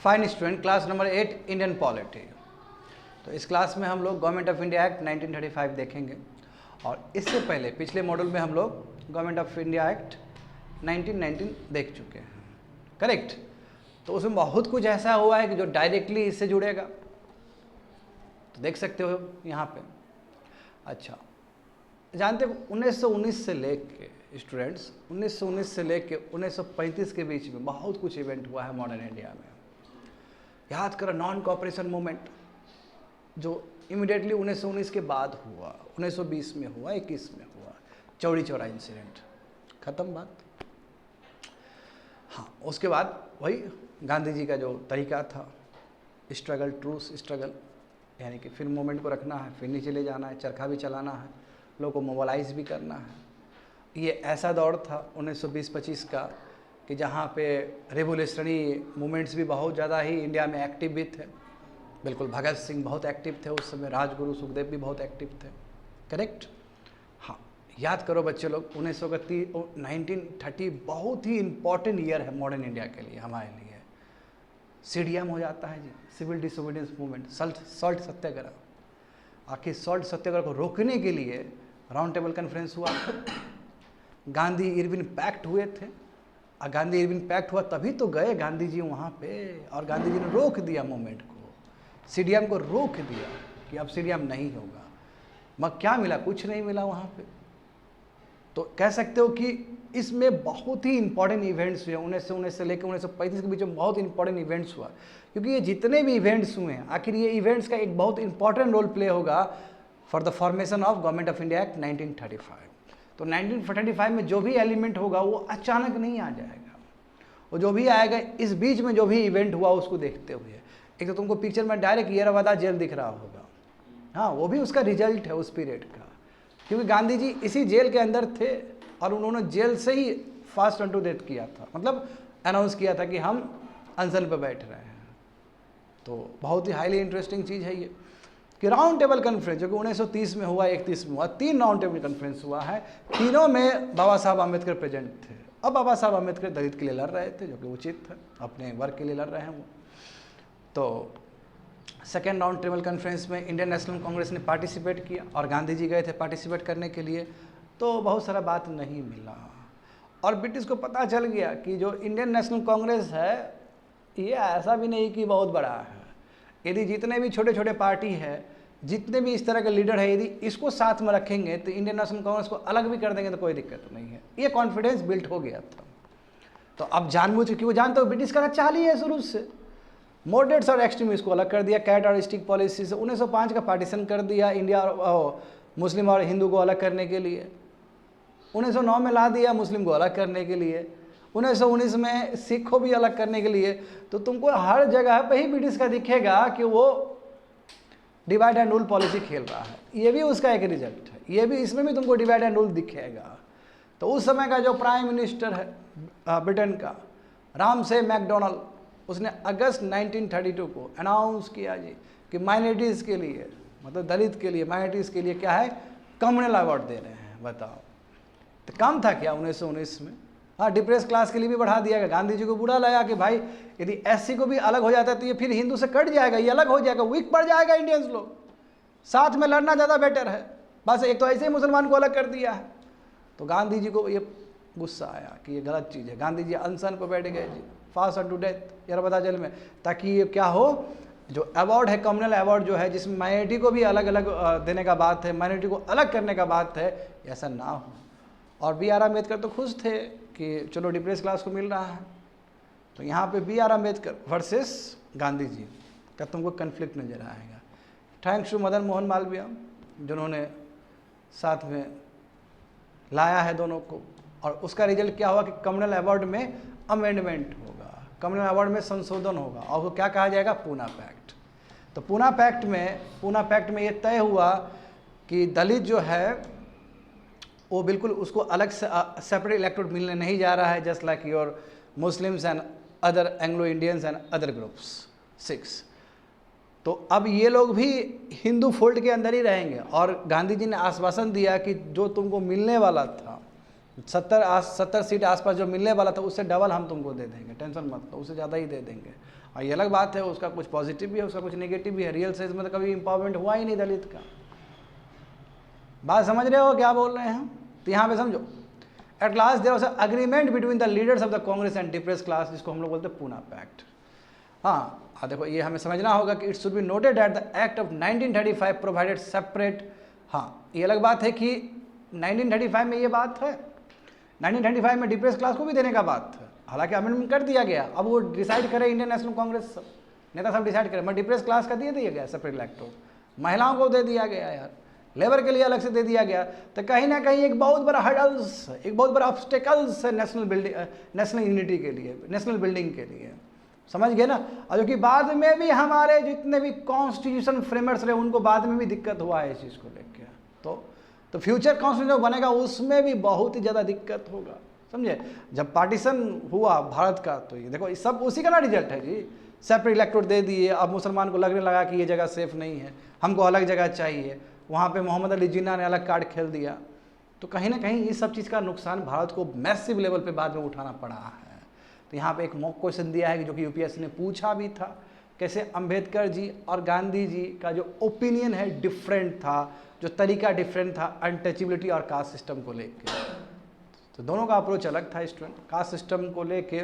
Fine student, class number 8 Indian polity. तो इस class में हम लोग गवर्नमेंट ऑफ इंडिया एक्ट 1935 देखेंगे, और इससे पहले पिछले मॉड्यूल में हम लोग गवर्नमेंट ऑफ इंडिया एक्ट 1919 देख चुके हैं, करेक्ट। तो उसमें बहुत कुछ ऐसा हुआ है कि जो डायरेक्टली इससे जुड़ेगा, तो देख सकते हो यहाँ पे। अच्छा, जानते हो 1919 से लेके स्टूडेंट्स 1919 से लेके 1935 के बीच में बहुत कुछ इवेंट हुआ है मॉडर्न इंडिया में। याद करो नॉन कॉपरेशन मूवमेंट जो इमिडिएटली 1919 के बाद हुआ, 1920 में हुआ, 21 में हुआ, चौड़ी चौरा इंसिडेंट, खत्म बात। हाँ, उसके बाद वही गांधी जी का जो तरीका था, स्ट्रगल, ट्रूस स्ट्रगल, यानी कि फिर मूवमेंट को रखना है, फिर नीचे ले जाना है, चरखा भी चलाना है, लोगों को मोबालाइज भी करना है। ये ऐसा दौर था 1920-25 का कि जहाँ पे रेवोल्यूशनरी मूवमेंट्स भी बहुत ज़्यादा ही इंडिया में एक्टिव भी थे। बिल्कुल, भगत सिंह बहुत एक्टिव थे उस समय, राजगुरु सुखदेव भी बहुत एक्टिव थे, करेक्ट। हाँ, याद करो बच्चे लोग, 1930 बहुत ही इम्पॉर्टेंट ईयर है मॉडर्न इंडिया के लिए, हमारे लिए। CDM हो जाता है जी, सिविल डिसोबीडियंस मूवमेंट, सॉल्ट सत्याग्रह। आखिर सॉल्ट सत्याग्रह को रोकने के लिए राउंड टेबल कॉन्फ्रेंस हुआ, गांधी इरविन पैक्ट हुए थे, और गांधी इरविन पैक्ट हुआ तभी तो गए गांधी जी वहाँ पे, और गांधी जी ने रोक दिया मूवमेंट को, CDM को रोक दिया कि अब CDM नहीं होगा। मगर क्या मिला? कुछ नहीं मिला वहाँ पे। तो कह सकते हो कि इसमें बहुत ही इंपॉर्टेंट इवेंट्स हुए 1919 से लेकर 1935 के बीच में, बहुत इंपॉर्टेंट इवेंट्स हुआ। क्योंकि ये जितने भी इवेंट्स हुए हैं, आखिर ये इवेंट्स का एक बहुत इंपॉर्टेंट रोल प्ले होगा for the formation of government of India act 1935। तो 1935 में जो भी एलिमेंट होगा वो अचानक नहीं आ जाएगा, और जो भी आएगा इस बीच में जो भी इवेंट हुआ उसको देखते हुए। एक तो तुमको पिक्चर में डायरेक्ट येरवदा जेल दिख रहा होगा, हाँ, वो भी उसका रिजल्ट है उस पीरियड का, क्योंकि गांधी जी इसी जेल के अंदर थे और उन्होंने जेल से ही फास्ट अनटू डेथ किया था, मतलब अनाउंस किया था कि हम अनशन पर बैठ रहे हैं। तो बहुत ही हाईली इंटरेस्टिंग चीज़ है ये कि राउंड टेबल कॉन्फ्रेंस जो कि 1930 में हुआ, 31 में हुआ, 3 राउंड टेबल कॉन्फ्रेंस हुआ है। तीनों में बाबा साहब आम्बेडकर प्रेजेंट थे। अब बाबा साहब आम्बेडकर दलित के लिए लड़ रहे थे, जो कि उचित था, अपने वर्ग के लिए लड़ रहे हैं वो। तो सेकेंड राउंड टेबल कॉन्फ्रेंस में इंडियन नेशनल कांग्रेस ने पार्टिसिपेट किया, और गांधी जी गए थे पार्टिसिपेट करने के लिए, तो बहुत सारा बात नहीं मिला। और ब्रिटिश को पता चल गया कि जो इंडियन नेशनल कांग्रेस है ये ऐसा भी नहीं कि बहुत बड़ा है। यदि जितने भी छोटे छोटे पार्टी है, जितने भी इस तरह के लीडर है, यदि इसको साथ में रखेंगे तो इंडियन नेशनल कांग्रेस को अलग भी कर देंगे तो कोई दिक्कत नहीं है। ये कॉन्फिडेंस बिल्ट हो गया था। तो अब जानबूझ के, वो जानते हो ब्रिटिश का चाल ही है शुरू से, मॉडरेट्स और एक्सट्रीमिस्ट को अलग कर दिया, कैट और स्टिक पॉलिसी से 1905 का पार्टीशन कर दिया, इंडिया और मुस्लिम और हिंदू को अलग करने के लिए। 1909 में ला दिया मुस्लिम को अलग करने के लिए, 1919 में सिख को भी अलग करने के लिए। तो तुमको हर जगह पे ही ब्रिटिश का दिखेगा कि वो डिवाइड एंड रूल पॉलिसी खेल रहा है। ये भी उसका एक रिजल्ट है, ये भी, इसमें भी तुमको डिवाइड एंड रूल दिखेगा। तो उस समय का जो प्राइम मिनिस्टर है ब्रिटेन का, रामसे मैकडोनल्ड, उसने अगस्त 1932 को अनाउंस किया जी कि माइनॉरिटीज़ के लिए, मतलब दलित के लिए, माइनॉरिटीज़ के लिए क्या है, कम्युनल अवार्ड दे रहे हैं। बताओ, तो कम था क्या 1919 में? हाँ, डिप्रेस क्लास के लिए भी बढ़ा दिया गया। गांधी जी को बुरा लगा कि भाई यदि SC को भी अलग हो जाता है तो ये फिर हिंदू से कट जाएगा, ये अलग हो जाएगा, वीक पड़ जाएगा इंडियंस लोग, साथ में लड़ना ज़्यादा बेटर है। बस एक तो ऐसे ही मुसलमान को अलग कर दिया है। तो गांधी जी को ये गुस्सा आया कि ये गलत चीज़ है। गांधी जी अनशन पर बैठ गए जी, fast unto death, Yerwada jail में, ताकि ये क्या हो, जो अवार्ड है, कम्युनल अवार्ड जो है, जिसमें माइनॉरिटी को भी अलग अलग देने का बात है, माइनॉरिटी को अलग करने का बात है, ऐसा ना हो। और BR अम्बेडकर तो खुश थे कि चलो डिप्रेस क्लास को मिल रहा है। तो यहाँ पे BR अम्बेडकर वर्सेस गांधी जी का तुमको कन्फ्लिक्ट नजर आएगा। थैंक्स टू मदन मोहन मालवीय जिन्होंने साथ में लाया है दोनों को। और उसका रिजल्ट क्या हुआ कि कम्युनल अवार्ड में अमेंडमेंट होगा, कम्युनल अवार्ड में संशोधन होगा, और वो क्या कहा जाएगा, पूना पैक्ट। तो पूना पैक्ट में ये तय हुआ कि दलित जो है वो बिल्कुल, उसको अलग से सेपरेट इलेक्टोरेट मिलने नहीं जा रहा है, just like your Muslims and other Anglo Indians and other groups, six. तो अब ये लोग भी हिंदू फोल्ड के अंदर ही रहेंगे। और गांधी जी ने आश्वासन दिया कि जो तुमको मिलने वाला था, 70 सीट आसपास जो मिलने वाला था उससे डबल हम तुमको दे देंगे, टेंशन मत लो, उससे ज़्यादा ही दे देंगे। और ये अलग बात है, उसका कुछ पॉजिटिव भी है, उसका कुछ नेगेटिव भी है। रियल सेंस में तो कभी एम्पावरमेंट हुआ ही नहीं दलित का। बात समझ रहे हो क्या बोल रहे हैं हम? तो यहाँ पे समझो, at last there was a agreement between the leaders of the Congress and depressed class, जिसको हम लोग बोलते हैं पूना पैक्ट। हाँ देखो, ये हमें समझना होगा कि it should be noted that the act of 1935 provided separate. हाँ, ये अलग बात है कि 1935 में ये बात है, 1935 में डिप्रेस क्लास को भी देने का बात है, हालांकि अमेंडमेंट कर दिया गया। अब वो डिसाइड करे, इंडियन नेशनल कांग्रेस सब नेता सब डिसाइड करें, मैं डिप्रेस क्लास का दिया गया सेपरेट इलेक्टोरल, महिलाओं को दे दिया गया यार, लेबर के लिए अलग से दे दिया गया। तो कहीं ना कहीं एक बहुत बड़ा हर्डल्स, एक बहुत बड़ा ऑब्स्टेकल्स है नेशनल यूनिटी के लिए, नेशनल बिल्डिंग के लिए, समझ गए ना। और जो कि बाद में भी हमारे जितने भी कॉन्स्टिट्यूशन फ्रेमर्स रहे उनको बाद में भी दिक्कत हुआ है इस चीज़ को लेकर। तो फ्यूचर कॉन्स्टिट्यूशन बनेगा उसमें भी बहुत ही ज़्यादा दिक्कत होगा, समझे। जब पार्टीशन हुआ भारत का, तो ये देखो सब उसी का ना रिजल्ट है जी। सेपरेट इलेक्टोरेट दे दिए, अब मुसलमान को लगने लगा कि ये जगह सेफ नहीं है, हमको अलग जगह चाहिए। वहाँ पे मोहम्मद अली जिन्ना ने अलग कार्ड खेल दिया। तो कहीं ना कहीं इस सब चीज़ का नुकसान भारत को मैसिव लेवल पे बाद में उठाना पड़ा है। तो यहाँ पे एक मॉक क्वेश्चन दिया है जो कि यूपीएससी ने पूछा भी था, कैसे अंबेडकर जी और गांधी जी का जो ओपिनियन है डिफरेंट था, जो तरीका डिफरेंट था अनटचेबिलिटी और कास्ट सिस्टम को लेके। तो दोनों का अप्रोच अलग था स्टूडेंट। कास्ट सिस्टम को लेके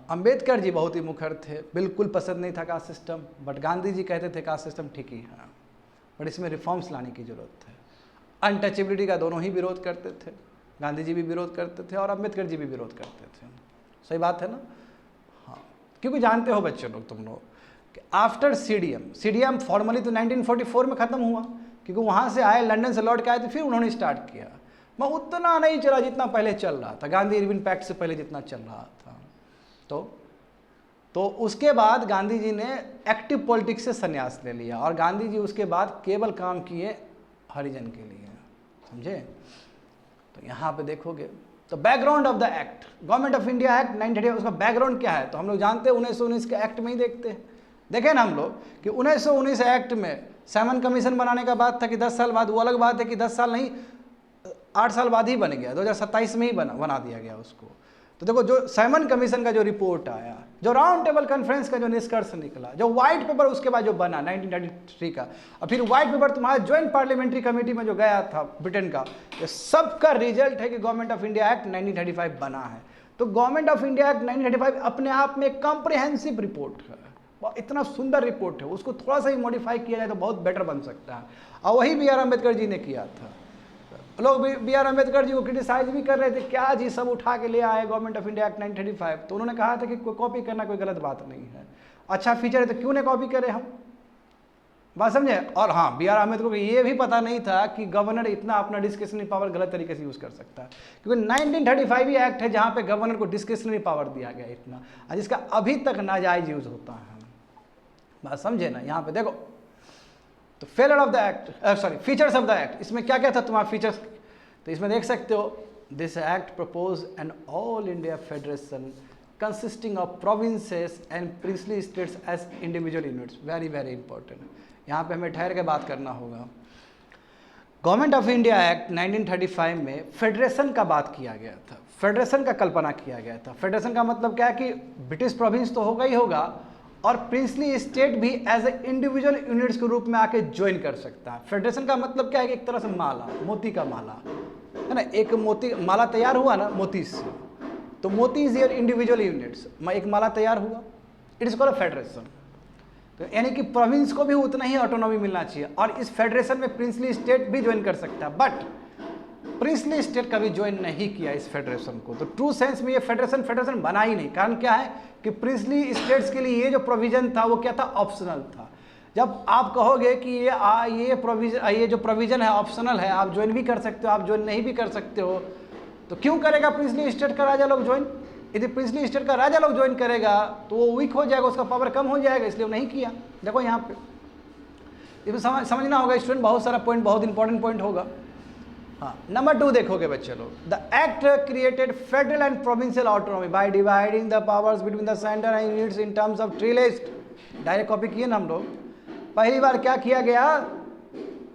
अंबेडकर जी बहुत ही मुखर थे, बिल्कुल पसंद नहीं था caste system, but Gandhi ji कहते थे कास्ट सिस्टम ठीक ही है, बट इसमें रिफॉर्म्स लाने की ज़रूरत है। अनटचेबिलिटी का दोनों ही विरोध करते थे, गांधी जी भी विरोध करते थे और अंबेडकर जी भी विरोध करते थे। सही बात है ना? हाँ, क्योंकि जानते हो बच्चे लोग, तुम लोग, आफ्टर सीडीएम फॉर्मली तो 1944 में ख़त्म हुआ, क्योंकि वहाँ से आए, लंदन से लौट के आए, तो फिर उन्होंने स्टार्ट किया। मैं उतना नहीं चला जितना पहले चल रहा था, गांधी इरविन पैक्ट से पहले जितना चल रहा था। तो उसके बाद गांधी जी ने एक्टिव पॉलिटिक्स से संन्यास ले लिया, और गांधी जी उसके बाद केवल काम किए हरिजन के लिए, समझे। तो यहाँ पे देखोगे तो background of the act, government of India act 1938, उसका बैकग्राउंड क्या है? तो हम लोग जानते हैं 1919 के एक्ट में ही देखते हैं, देखें ना हम लोग कि 1919 एक्ट में सैमन कमीशन बनाने का बात था कि 10 साल बाद, वो अलग बात है कि 10 साल नहीं 8 साल बाद ही बन गया, 2027 में ही बना दिया गया उसको। तो देखो, जो सैमन कमीशन का जो रिपोर्ट आया, जो राउंड टेबल कॉन्फ्रेंस का जो निष्कर्ष निकला, जो व्हाइट पेपर उसके बाद जो बना 1933 का, और फिर व्हाइट पेपर तुम्हारा ज्वाइंट पार्लियामेंट्री कमेटी में जो गया था ब्रिटेन का, ये सबका रिजल्ट है कि गवर्नमेंट ऑफ इंडिया एक्ट 1935 बना है। तो गवर्नमेंट ऑफ इंडिया एक्ट 1935 अपने आप में एक कॉम्प्रिहेंसिव रिपोर्ट है, इतना सुंदर रिपोर्ट है, उसको थोड़ा सा ही मॉडिफाई किया जाए तो बहुत बेटर बन सकता है। और वही बी आर अम्बेडकर जी ने किया था। लोग बी आर अम्बेडकर जी को क्रिटिसाइज भी कर रहे थे, क्या जी सब उठा के ले आए गवर्नमेंट ऑफ इंडिया एक्ट 1935। तो उन्होंने कहा था कि कॉपी करना कोई गलत बात नहीं है, अच्छा फीचर है तो क्यों नहीं कॉपी करें हम, बात समझे। और हाँ, बी आर अम्बेडकर को ये भी पता नहीं था कि गवर्नर इतना अपना डिस्क्रिशनरी पावर गलत तरीके से यूज़ कर सकता है, क्योंकि 1935 ही एक्ट है जहाँ पे गवर्नर को डिस्क्रिशनरी पावर दिया गया इतना, जिसका अभी तक नाजायज यूज़ होता है। बात समझे ना? यहाँ पे देखो, तो failure of the act, sorry, features of the act, इसमें क्या क्या था तुम्हारा फीचर्स? तो इसमें देख सकते हो, this act propose an all India federation consisting of provinces and princely states as individual units. Very very important, यहाँ पे हमें ठहर के बात करना होगा। गवर्नमेंट ऑफ इंडिया एक्ट 1935 में फेडरेशन का बात किया गया था, फेडरेशन का कल्पना किया गया था। फेडरेशन का मतलब क्या है कि ब्रिटिश प्रोविंस तो होगा ही होगा, और प्रिंसली स्टेट भी एज ए इंडिविजुअल यूनिट्स के रूप में आके ज्वाइन कर सकता है। फेडरेशन का मतलब क्या है कि एक तरह से माला, मोती का माला है ना, एक मोती माला तैयार हुआ ना मोती से, तो मोती इज योर इंडिविजुअल यूनिट्स, एक माला तैयार हुआ, it is called a federation. तो यानी कि प्रोविंस को भी उतना ही ऑटोनॉमी मिलना चाहिए, और इस फेडरेशन में प्रिंसली स्टेट भी ज्वाइन कर सकता है, बट प्रिंसली स्टेट कभी ज्वाइन नहीं किया इस फेडरेशन को। तो ट्रू सेंस में ये फेडरेशन बना ही नहीं। कारण क्या है कि प्रिंसली स्टेट्स के लिए ये जो प्रोविजन था वो क्या था? ऑप्शनल था। जब आप कहोगे कि ये जो प्रोविजन है ऑप्शनल है, आप ज्वाइन भी कर सकते हो, आप ज्वाइन नहीं भी कर सकते हो, तो क्यों करेगा प्रिंसली स्टेट का राजा लोग ज्वाइन? यदि प्रिंसली स्टेट का राजा लोग ज्वाइन करेगा तो वो वीक हो जाएगा, उसका पावर कम हो जाएगा, इसलिए वो नहीं किया। देखो यहाँ पे इसमें समझना होगा स्टूडेंट, बहुत सारा पॉइंट, बहुत इंपॉर्टेंट पॉइंट होगा। हाँ, नंबर 2 देखोगे बच्चे लोग, the act created federal and provincial autonomy by dividing the powers between the centre and units in terms of tree list. Direct copy किए ना हम लोग। पहली बार क्या किया गया?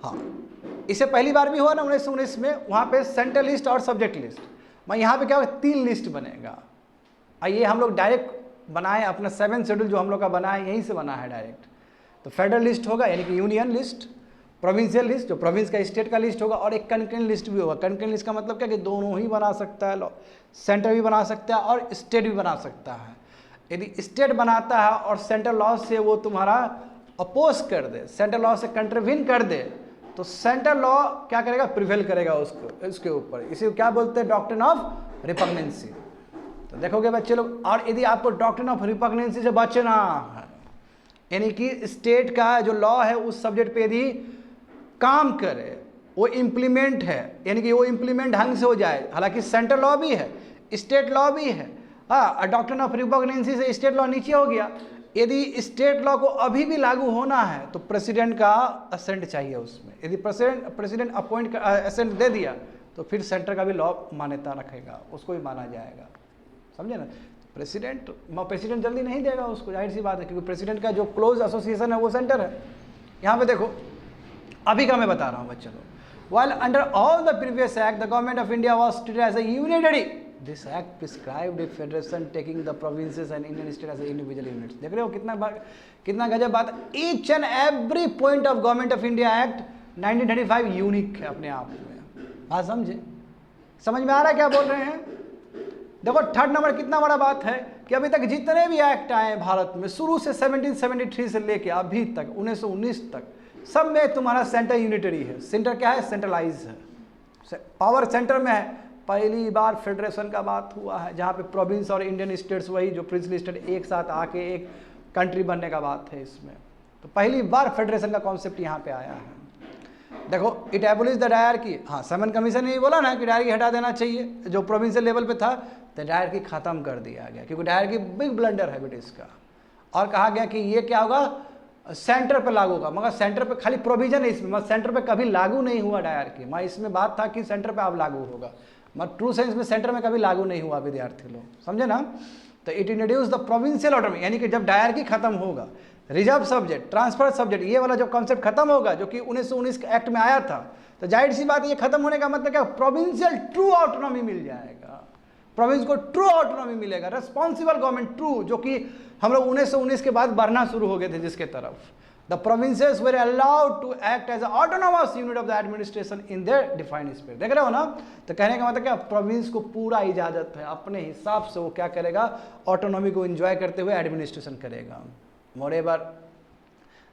हाँ, इसे पहली बार भी हुआ ना 1919 में, वहाँ पे सेंट्रल लिस्ट और सब्जेक्ट लिस्ट। मैं यहाँ पे क्या होगा, 3 लिस्ट बनेगा। आइए हम लोग डायरेक्ट बनाए अपना 7 शेड्यूल जो हम लोग का बना है यहीं से बना है डायरेक्ट। तो फेडरल लिस्ट होगा यानी कि यूनियन लिस्ट, प्रोविंशियल लिस्ट जो प्रोविंस का स्टेट का लिस्ट होगा, और एक कनकरेंट लिस्ट भी होगा। कनकरेंट लिस्ट का मतलब क्या कि दोनों ही बना सकता है, सेंटर भी बना सकता है और स्टेट भी बना सकता है। यदि स्टेट बनाता है और सेंट्रल लॉ से वो तुम्हारा अपोज कर दे, सेंट्रल लॉ से कंट्रीव्यू कर दे, तो सेंट्रल लॉ क्या करेगा, प्रिवेल करेगा उसके ऊपर। इसे क्या बोलते हैं, डॉक्ट्रिन ऑफ रिपग्नेंसी। तो देखोगे बच्चे लोग, और यदि आपको डॉक्ट्रिन ऑफ रिपग्नेंसी से बचना है, यानी कि स्टेट का जो लॉ है उस सब्जेक्ट पे यदि काम करे, वो इम्प्लीमेंट है, यानी कि वो इम्प्लीमेंट ढंग से हो जाए, हालांकि सेंट्रल लॉ भी है, स्टेट लॉ भी है, हाँ, डॉक्ट्रिन ऑफ रिपग्नेंसी से स्टेट लॉ नीचे हो गया। यदि स्टेट लॉ को अभी भी लागू होना है तो प्रेसिडेंट का असेंट चाहिए उसमें। यदि प्रेसिडेंट अपॉइंट असेंट दे दिया तो फिर सेंटर का भी लॉ मान्यता रखेगा, उसको भी माना जाएगा, समझे ना। प्रेसिडेंट जल्दी नहीं देगा उसको, जाहिर सी बात है, क्योंकि प्रेसिडेंट का जो क्लोज एसोसिएशन है वो सेंटर है। यहाँ पे देखो अभी का मैं बता रहा हूँ बच्चों को, while under all the previous act the government of India was treated as a unitary, this act prescribed a federation taking the provinces and Indian state as a individual units। देख रहे हो कितना गजब बात। each and every point of government of India act 1935 unique है अपने आप में। हाँ समझे, समझ में आ रहा है क्या बोल रहे हैं। देखो थर्ड नंबर कितना बड़ा बात है कि अभी तक जितने भी एक्ट आए हैं भारत में, शुरू से 1773 से लेके अभी तक 1919 तक, सब में तुम्हारा सेंटर यूनिटरी है। सेंटर क्या है, सेंट्रलाइज है, पावर सेंटर में है। पहली बार फेडरेशन का बात हुआ है जहाँ पे प्रोविंस और इंडियन स्टेट्स, वही जो प्रिंसली स्टेट एक साथ आके एक कंट्री बनने का बात है इसमें। तो पहली बार फेडरेशन का कॉन्सेप्ट यहाँ पे आया है। देखो इट एबोलिश द डायरकी, हाँ समन कमीशन ने बोला ना कि डायरकी हटा देना चाहिए, जो प्रोविंशियल लेवल पे था तो डायरकी खत्म कर दिया गया, क्योंकि डायरकी बिग ब्लंडर है ब्रिटिश का। और कहा गया कि ये क्या होगा, सेंटर पे लागू होगा, मगर सेंटर पे खाली प्रोविजन है इसमें, मगर सेंटर पे कभी लागू नहीं हुआ डायरकी। मैं इसमें बात था कि सेंटर पे अब लागू होगा, मगर ट्रू सेंस में सेंटर में कभी लागू नहीं हुआ विद्यार्थी लोग, समझे ना। तो it introduce the provincial autonomy, यानी कि जब डायरकी खत्म होगा, रिजर्व सब्जेक्ट, ट्रांसफर सब्जेक्ट, ये वाला जो कॉन्सेप्ट खत्म होगा जो कि 1919 के एक्ट में आया था, तो जाहिर सी बात ये खत्म होने का मतलब क्या, प्रोविंशियल ट्रू ऑटोनॉमी मिल जाएगा, प्रोविंस को ट्रू ऑटोनॉमी मिलेगा, रेस्पॉन्सिबल गवर्नमेंट ट्रू, जो कि हम लोग 1919 के बाद बढ़ना शुरू हो गए थे जिसके तरफ। The provinces were allowed to act as autonomous unit of the administration in their defined space. देख रहे हो ना, तो कहने का मतलब क्या, प्रोविंस को पूरा इजाजत है, अपने हिसाब से वो क्या करेगा, ऑटोनॉमी को एंजॉय करते हुए एडमिनिस्ट्रेशन करेगा। Moreover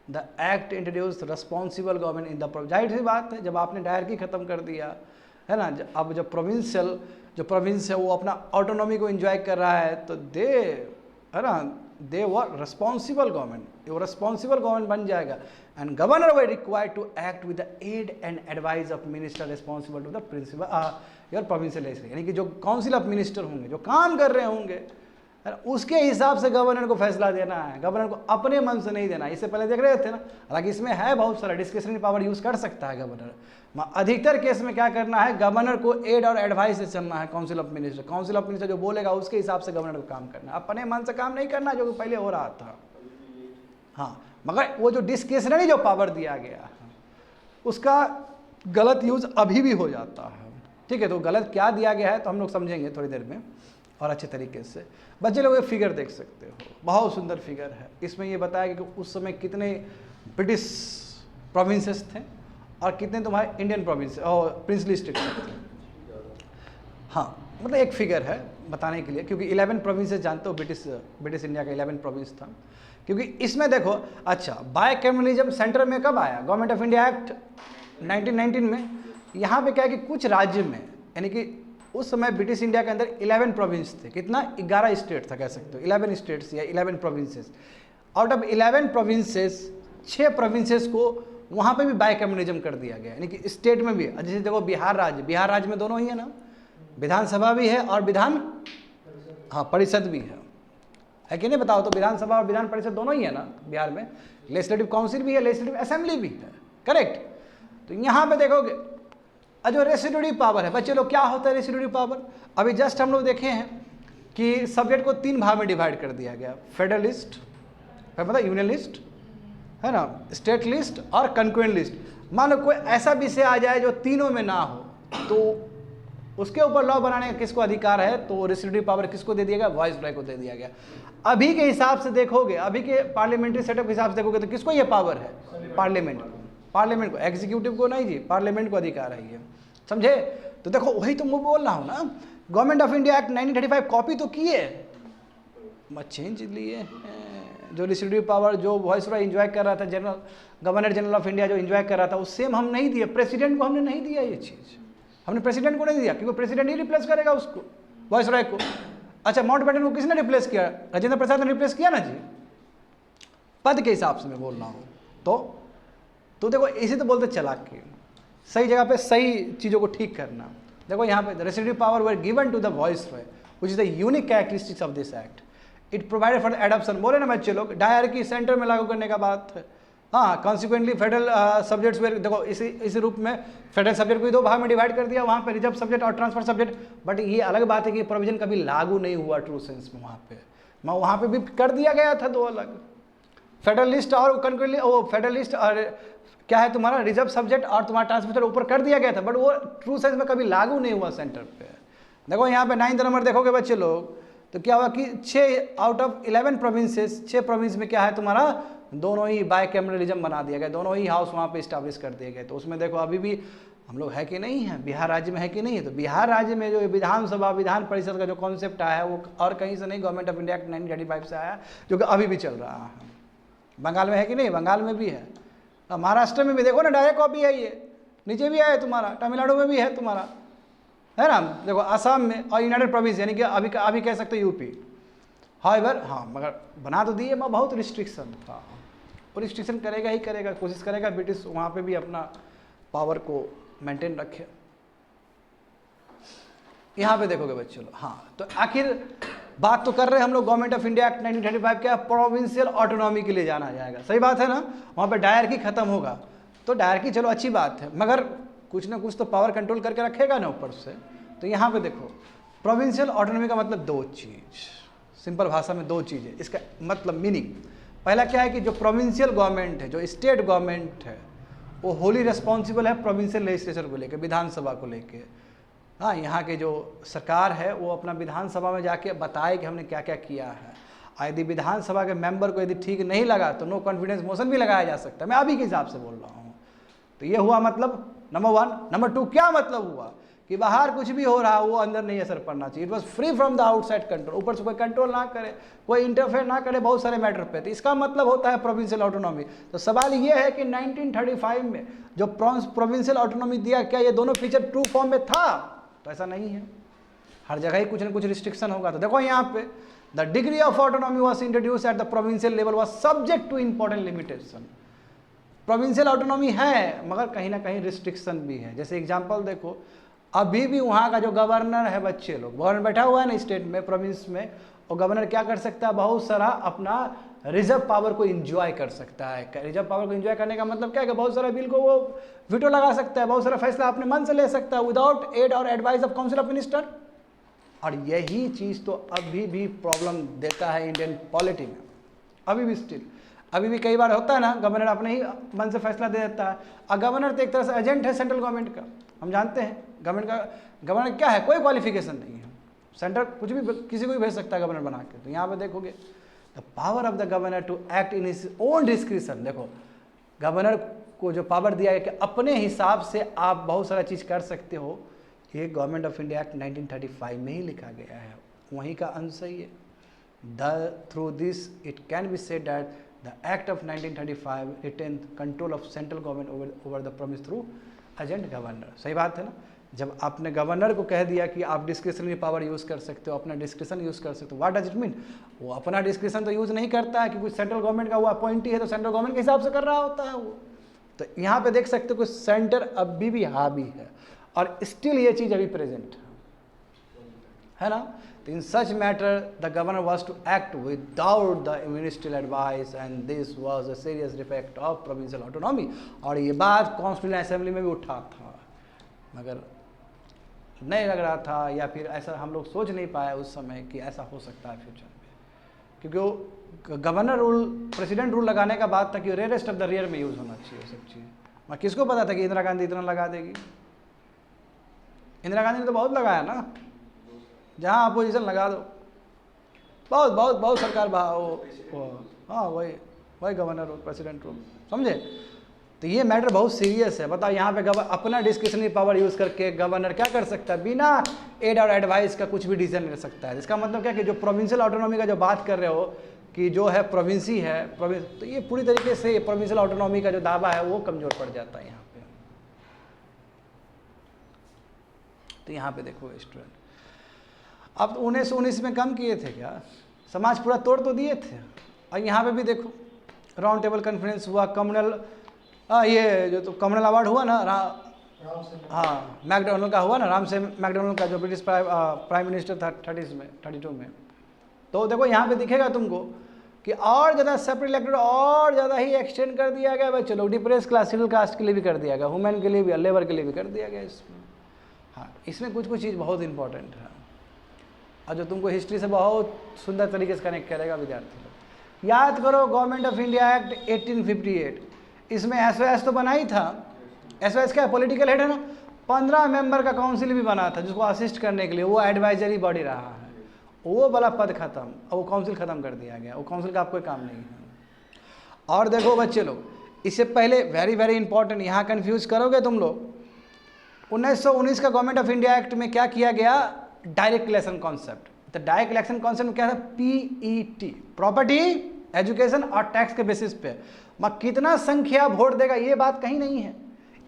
the act introduce responsible government in the, जाहिर सी बात है जब आपने डायरकी खत्म कर दिया है ना, अब जब प्रोविंस है वो अपना ऑटोनॉमी को एंजॉय कर रहा है, तो दे है ना, दे वर रिस्पॉन्सिबल गवर्नमेंट, वो रिस्पॉन्सिबल गवर्नमेंट बन जाएगा। And governor were required to act with the aid and advice of minister responsible to the principal your provincial, यानी कि जो काउंसिल ऑफ मिनिस्टर होंगे, जो काम कर रहे होंगे, उसके हिसाब से गवर्नर को फैसला देना है, गवर्नर को अपने मन से नहीं देना। इससे पहले देख रहे थे ना, हालांकि इसमें है बहुत सारा डिस्क्रिशनरी पावर यूज कर सकता है गवर्नर, अधिकतर केस में क्या करना है, गवर्नर को एड और एडवाइस से चलना है। काउंसिल ऑफ मिनिस्टर जो बोलेगा उसके हिसाब से गवर्नर को काम करना है, अपने मन से काम नहीं करना जो पहले हो रहा था। हाँ, मगर वो जो डिस्क्रिशनरी जो पावर दिया गया है उसका गलत यूज अभी भी हो जाता है, ठीक है। तो गलत क्या दिया गया है तो हम लोग समझेंगे थोड़ी देर में और अच्छे तरीके से। बच्चे लोग ये फिगर देख सकते हो, बहुत सुंदर फिगर है। इसमें ये बताया कि उस समय कितने ब्रिटिश प्रोविंसेस थे और कितने तुम्हारे इंडियन प्रोविंस और प्रिंसली स्टेट्स थे। हाँ, मतलब एक फिगर है बताने के लिए, क्योंकि 11 प्रोविंसेस जानते हो ब्रिटिश इंडिया का 11 प्रोविंस था। क्योंकि इसमें देखो, अच्छा बायकम्युनलिज्म सेंटर में कब आया, गवर्नमेंट ऑफ इंडिया एक्ट 1919 में। यहाँ पे क्या है कि कुछ राज्य में, यानी कि उस समय ब्रिटिश इंडिया के अंदर 11 प्रोविंस थे, कितना 11 स्टेट था कह सकते हो, 11 स्टेट्स या 11 provinces. Out of 11 provinces 6 provinces को वहाँ पे भी बायकम्युनलिज्म कर दिया गया, यानी कि स्टेट में भी। जैसे देखो बिहार राज्य में दोनों ही है ना, विधानसभा भी है और परिषद भी है कि नहीं, बताओ तो विधानसभा और विधान परिषद दोनों ही है ना बिहार में, लेजिस्लेटिव काउंसिल भी है, लेजिस्लेटिव असेंबली भी है, करेक्ट। तो यहाँ पे देखोगे जो रेसिड्यूटिव पावर है, बच्चे लोग क्या होता है रेसिड्यूटिव पावर, अभी जस्ट हम लोग देखे हैं कि सब्जेक्ट को 3 भाग में डिवाइड कर दिया गया, फेडरल लिस्ट, मतलब यूनियन लिस्ट है ना, स्टेट लिस्ट और कंक्वेंट लिस्ट। मान लो कोई ऐसा विषय आ जाए जो तीनों में ना हो, तो उसके ऊपर लॉ बनाने का किसको अधिकार है? तो रेस्ट्रिक्टिव पावर किसको दे दिया गया? वाइसरॉय को दे दिया गया। अभी के हिसाब से देखोगे, अभी के पार्लियामेंट्री सेटअप के हिसाब से देखोगे तो किसको ये पावर है? पार्लियामेंट को। पार्लियामेंट को, एग्जीक्यूटिव को नहीं जी, पार्लियामेंट को अधिकार है ये, समझे? तो देखो वही तो मैं बोल रहा हूँ ना, government of India act 1935 copy तो किए, मत चेंज लिए। जो रेस्ट्रिक्टिव पावर जो वाइसरॉय एंजॉय कर रहा था, general governor general of India जो एंजॉय कर रहा था, उस सेम हम नहीं दिए। प्रेसिडेंट को हमने नहीं दिया ये चीज़, हमने प्रेसिडेंट को नहीं दिया, क्योंकि प्रेसिडेंट ही रिप्लेस करेगा उसको, वाइसरॉय को। अच्छा, माउंटबेटन को किसने रिप्लेस किया? राजेंद्र प्रसाद ने रिप्लेस किया ना जी, पद के हिसाब से मैं बोल रहा हूँ। तो देखो इसी तो बोलते चालाकी, सही जगह पे सही चीज़ों को ठीक करना। देखो यहाँ पे restrictive power were given to the viceroy which is the unique characteristics of this act. It provided for adoption, बोले ना बच्चे लोग, डायरकी सेंटर में लागू करने का बात है। हाँ, कॉन्सिक्वेंटली फेडरल सब्जेक्ट्स में देखो इसी रूप में फेडरल सब्जेक्ट को 2 भाग में डिवाइड कर दिया, वहाँ पे रिजर्व सब्जेक्ट और ट्रांसफर सब्जेक्ट। बट ये अलग बात है कि प्रोविजन कभी लागू नहीं हुआ ट्रू सेंस में वहाँ पे भी कर दिया गया था 2 अलग, फेडरलिस्ट और कंक्रीटली वो फेडरलिस्ट और क्या है तुम्हारा रिजर्व सब्जेक्ट और तुम्हारा ट्रांसफर ऊपर कर दिया गया था, बट वो ट्रू सेंस में कभी लागू नहीं हुआ सेंटर पे। देखो यहाँ पे 9th नंबर देखोगे बच्चे लोग, तो क्या हुआ कि 6 आउट ऑफ 11 प्रोविंसेस, 6 प्रोविंस में क्या है तुम्हारा, दोनों ही बाइकैमरलिज्म बना दिया गया, दोनों ही हाउस वहाँ पे इस्टेब्लिश कर दिए गए। तो उसमें देखो अभी भी हम लोग है कि नहीं है, बिहार राज्य में है कि नहीं है? तो बिहार राज्य में जो विधानसभा विधान परिषद का जो कॉन्सेप्ट आया है वो और कहीं से नहीं, गवर्नमेंट ऑफ इंडिया एक्ट 1935 से आया, जो कि अभी भी चल रहा है। बंगाल में है कि नहीं? बंगाल में भी है, महाराष्ट्र में भी देखो ना, डायरेक्ट कॉपी है ये, नीचे भी है तुम्हारा, तमिलनाडु में भी है तुम्हारा, है ना? देखो असम में और यूनाइटेड प्रोविंस, यानी कि अभी कह सकते हो यूपी। हाउएवर हाँ, मगर बना तो दिए, मैं बहुत रिस्ट्रिक्शन था, और रिस्ट्रिक्शन करेगा ही करेगा, कोशिश करेगा ब्रिटिश वहाँ पे भी अपना पावर को मेंटेन रखे। यहाँ पे देखोगे बच्चों लोग, हाँ, तो आखिर बात तो कर रहे हैं हम लोग गवर्नमेंट ऑफ इंडिया एक्ट 1935 क्या प्रोविंशियल ऑटोनॉमी के लिए जाना जाएगा, सही बात है ना? वहाँ पे डायरकी खत्म होगा, तो डायरकी चलो अच्छी बात है, मगर कुछ ना कुछ तो पावर कंट्रोल करके रखेगा ना ऊपर से। तो यहाँ पे देखो प्रोविंशियल ऑटोनॉमी का मतलब 2 चीज़, सिंपल भाषा में 2 चीज़ें, इसका मतलब मीनिंग। पहला क्या है कि जो प्रोविंशियल गवर्नमेंट है, जो स्टेट गवर्नमेंट है, वो होली रिस्पॉन्सिबल है प्रोविंशियल लेजिस्लेचर को लेकर, विधानसभा को लेकर। हाँ, यहाँ के जो सरकार है वो अपना विधानसभा में जाके बताए कि हमने क्या क्या किया है। यदि विधानसभा के मेंबर को यदि ठीक नहीं लगा तो नो कॉन्फिडेंस मोशन भी लगाया जा सकता है, मैं अभी के हिसाब से बोल रहा हूँ। तो ये हुआ मतलब नंबर 1। नंबर 2 क्या मतलब हुआ कि बाहर कुछ भी हो रहा वो अंदर नहीं असर पड़ना चाहिए, it was free from the outside control, ऊपर से कोई कंट्रोल ना करे, कोई इंटरफेयर ना करे बहुत सारे मैटर पे। तो इसका मतलब होता है प्रोविंशियल ऑटोनॉमी। तो सवाल ये है कि 1935 में जो प्रोविंशियल ऑटोनॉमी दिया, क्या ये दोनों फीचर ट्रू फॉर्म में था? तो ऐसा नहीं है, हर जगह ही कुछ ना कुछ रिस्ट्रिक्शन होगा। तो देखो यहाँ पे the degree of autonomy was introduce at the provincial level was subject two important limitation. Provincial autonomy है मगर कहीं ना कहीं रिस्ट्रिक्शन भी है। जैसे एग्जांपल देखो, अभी भी वहाँ का जो गवर्नर है, बच्चे लोग, गवर्नर बैठा हुआ है ना स्टेट में, प्रोविंस में, और गवर्नर क्या कर सकता है, बहुत सारा अपना रिजर्व पावर को एंजॉय कर सकता है। रिजर्व पावर को एंजॉय करने का मतलब क्या है कि बहुत सारा बिल को वो वीटो लगा सकता है, बहुत सारा फैसला अपने मन से ले सकता है विदाउट एड और advice of council of minister. और यही चीज़ तो अभी भी प्रॉब्लम देता है इंडियन पॉलिटी में, अभी भी स्टिल, अभी भी कई बार होता है ना, गवर्नर अपने ही मन से फैसला दे देता है। और गवर्नर तो एक तरह से एजेंट है सेंट्रल गवर्नमेंट का, हम जानते हैं गवर्नर क्या है, कोई क्वालिफिकेशन नहीं है, सेंटर कुछ भी किसी को भी भेज सकता है गवर्नर बना के। तो यहाँ पे देखोगे the power of the governor to act in his own description. देखो गवर्नर को जो पावर दिया है कि अपने हिसाब से आप बहुत सारा चीज़ कर सकते हो, ये गवर्नमेंट ऑफ इंडिया एक्ट 1935 में ही लिखा गया है, वहीं का अंश ही है। Through this it can be said that the act of 1935 written control of central government over the province through agent governor. सही बात है ना? जब आपने गवर्नर को कह दिया कि आप डिस्क्रिशनरी पावर यूज़ कर सकते हो, अपना डिस्क्रिशन यूज़ कर सकते हो, व्हाट डज इट मीन? वो अपना डिस्क्रिशन तो यूज़ नहीं करता है, क्योंकि सेंट्रल गवर्नमेंट का वो अपॉइंटी है, तो सेंट्रल गवर्नमेंट के हिसाब से कर रहा होता है वो। तो यहाँ पे देख सकते हो कि सेंटर अभी भी हावी है और स्टिल ये चीज़ अभी प्रेजेंट है ना। तो in such matter the governor was to act without the ministerial advice and this was a serious defect of provincial autonomy. और ये बात कॉन्स्टिट्यूशन असेंबली में भी उठा था, मगर नहीं लग रहा था, या फिर ऐसा हम लोग सोच नहीं पाए उस समय कि ऐसा हो सकता है फ्यूचर में, क्योंकि वो गवर्नर रूल, प्रेसिडेंट रूल लगाने का बात था कि रेयरेस्ट ऑफ द रेयर में यूज़ होना चाहिए सब चीज़। मैं किसको पता था कि इंदिरा गांधी इतना लगा देगी? इंदिरा गांधी ने तो बहुत लगाया ना, जहाँ अपोजिशन लगा दो, बहुत बहुत बहुत सरकार हाँ वही गवर्नर रूल, प्रेसिडेंट रूल, समझे? तो ये मैटर बहुत सीरियस है। बताओ यहाँ पे अपना डिस्क्रिशनरी पावर यूज़ करके गवर्नर क्या कर सकता है? बिना एड और एडवाइस का कुछ भी डिसीजन ले सकता है। इसका मतलब क्या कि जो प्रोविंशियल ऑटोनॉमी का जो बात कर रहे हो कि जो है प्रोविंसी है तो ये पूरी तरीके से प्रोविंशियल ऑटोनॉमी का जो दावा है वो कमज़ोर पड़ जाता है यहाँ पे। तो यहाँ पे देखो स्टूडेंट, अब 1919 में कम किए थे क्या? समाज पूरा तोड़ तो दिए थे। और यहाँ पे भी देखो राउंड टेबल कॉन्फ्रेंस हुआ, कम्युनल ये जो तो कम्युनल अवार्ड हुआ ना, हाँ मैकडोनल्ड का हुआ ना, राम से मैकडोनल्ड का, जो ब्रिटिश प्राइम मिनिस्टर था 32 में। तो देखो यहाँ पे दिखेगा तुमको कि और ज़्यादा सेपरेट इलेक्टेड और ज़्यादा ही एक्सटेंड कर दिया गया भाई। चलो डिप्रेस क्लास, शेड्यूल कास्ट के लिए भी कर दिया गया, वुमेन के लिए भी, लेबर के लिए भी कर दिया गया इसमें। हाँ, इसमें कुछ चीज़ बहुत इंपॉर्टेंट है और जो तुमको हिस्ट्री से बहुत सुंदर तरीके से कनेक्ट करेगा विद्यार्थी लोग। याद करो गवर्नमेंट ऑफ इंडिया एक्ट 1858, इसमें एसओएस तो बना ही था। एसओएस क्या पॉलिटिकल हेड है ना, 15 मेंबर का काउंसिल भी बना था जिसको असिस्ट करने के लिए, वो एडवाइजरी बॉडी रहा है। वो वाला पद खत्म, अब वो काउंसिल खत्म कर दिया गया, वो काउंसिल का अब कोई काम नहीं है। और देखो बच्चे लोग, इससे पहले वेरी वेरी इंपॉर्टेंट, यहाँ कन्फ्यूज करोगे तुम लोग, 1919 का गवर्नमेंट ऑफ इंडिया एक्ट में क्या किया गया? Direct election concept. तो डायरेक्ट इलेक्शन कॉन्सेप्ट में क्या था? पीईटी, प्रॉपर्टी, एजुकेशन और टैक्स के बेसिस पे कितना संख्या वोट देगा ये बात कहीं नहीं है।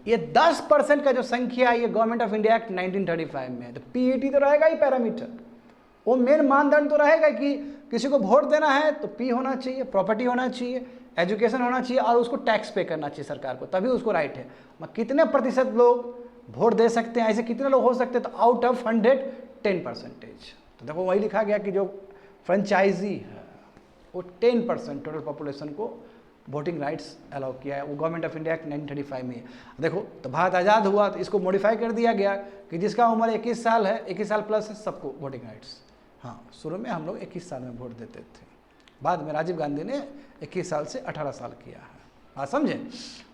ये 10% का जो संख्या है ये गवर्नमेंट ऑफ इंडिया एक्ट 1935 में है। तो पीईटी तो रहेगा ही पैरामीटर, वो मेन मानदंड तो रहेगा कि किसी को वोट देना है तो पी होना चाहिए, प्रॉपर्टी होना चाहिए, एजुकेशन होना चाहिए और उसको टैक्स पे करना चाहिए सरकार को, तभी उसको राइट है। कितने प्रतिशत लोग वोट दे सकते हैं, ऐसे कितने लोग हो सकते हैं? तो आउट ऑफ 100 10%। तो देखो वही लिखा गया कि जो फ्रेंचाइजी है वो 10% टोटल पॉपुलेशन को वोटिंग राइट्स अलाउ किया है, वो गवर्नमेंट ऑफ इंडिया एक्ट 1935 में। देखो तो भारत आज़ाद हुआ तो इसको मॉडिफाई कर दिया गया कि जिसका उम्र 21 साल है, 21 साल प्लस है, सबको वोटिंग राइट्स। हाँ, शुरू में हम लोग 21 साल में वोट देते थे, बाद में राजीव गांधी ने 21 साल से 18 साल किया है। हाँ समझे?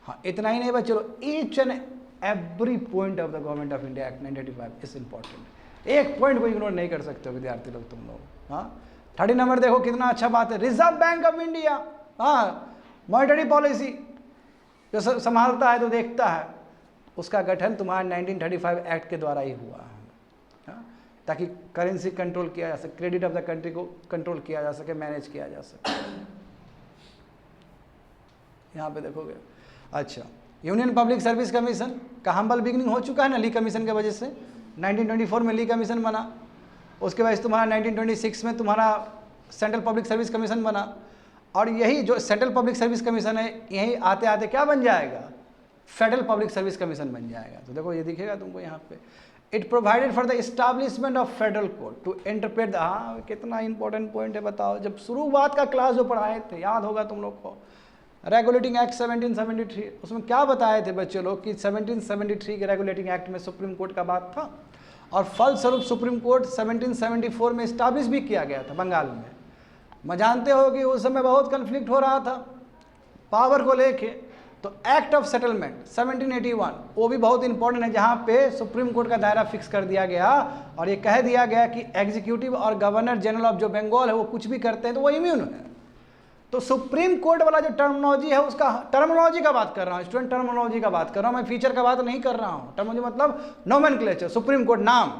हाँ, इतना ही नहीं बस, चलो each and every point of the government of India act 1935 is important. एक पॉइंट को इग्नोर नहीं कर सकते हो विद्यार्थी लोग तुम लोग। हाँ 30 नंबर देखो कितना अच्छा बात है, रिजर्व बैंक ऑफ इंडिया, हाँ मॉनेटरी पॉलिसी जो संभालता है तो देखता है, उसका गठन तुम्हारा 1935 एक्ट के द्वारा ही हुआ है। हाँ? ताकि करेंसी कंट्रोल किया जा सके, क्रेडिट ऑफ द कंट्री को कंट्रोल किया जा सके, मैनेज किया जा सके। यहाँ पे देखोगे, अच्छा यूनियन पब्लिक सर्विस कमीशन का हम्बल बिगनिंग हो चुका है ना ली कमीशन की वजह से। 1924 में ली कमीशन बना, उसके बाद तुम्हारा 1926 में तुम्हारा सेंट्रल पब्लिक सर्विस कमीशन बना, और यही जो सेंट्रल पब्लिक सर्विस कमीशन है यही आते आते क्या बन जाएगा? फेडरल पब्लिक सर्विस कमीशन बन जाएगा। तो देखो ये दिखेगा तुमको यहाँ पे, it provided for the establishment of federal court to interpret the, हाँ कितना इंपॉर्टेंट पॉइंट है बताओ, जब शुरुआत का क्लास जो पढ़ाए थे याद होगा तुम लोग को, रेगुलेटिंग एक्ट 1773, उसमें क्या बताए थे बच्चे लोग कि 1773 के रेगुलेटिंग एक्ट में सुप्रीम कोर्ट का बात था, और फलस्वरूप सुप्रीम कोर्ट 1774 में इस्टाब्लिश भी किया गया था बंगाल में। मैं जानते हो कि उस समय बहुत कन्फ्लिक्ट हो रहा था पावर को लेके, तो एक्ट ऑफ सेटलमेंट 1781 वो भी बहुत इंपॉर्टेंट है, जहाँ पे सुप्रीम कोर्ट का दायरा फिक्स कर दिया गया और ये कह दिया गया कि एग्जीक्यूटिव और गवर्नर जनरल ऑफ जो बंगाल है वो कुछ भी करते हैं तो वो इम्यून है। तो सुप्रीम कोर्ट वाला जो टर्मिनोलॉजी है, उसका टर्मिनोलॉजी का बात कर रहा हूँ स्टूडेंट, टर्मिनोलॉजी का बात कर रहा हूँ मैं, फीचर का बात नहीं कर रहा हूँ। टर्मिनोलॉजी मतलब नोमेनक्लेचर, सुप्रीम कोर्ट नाम,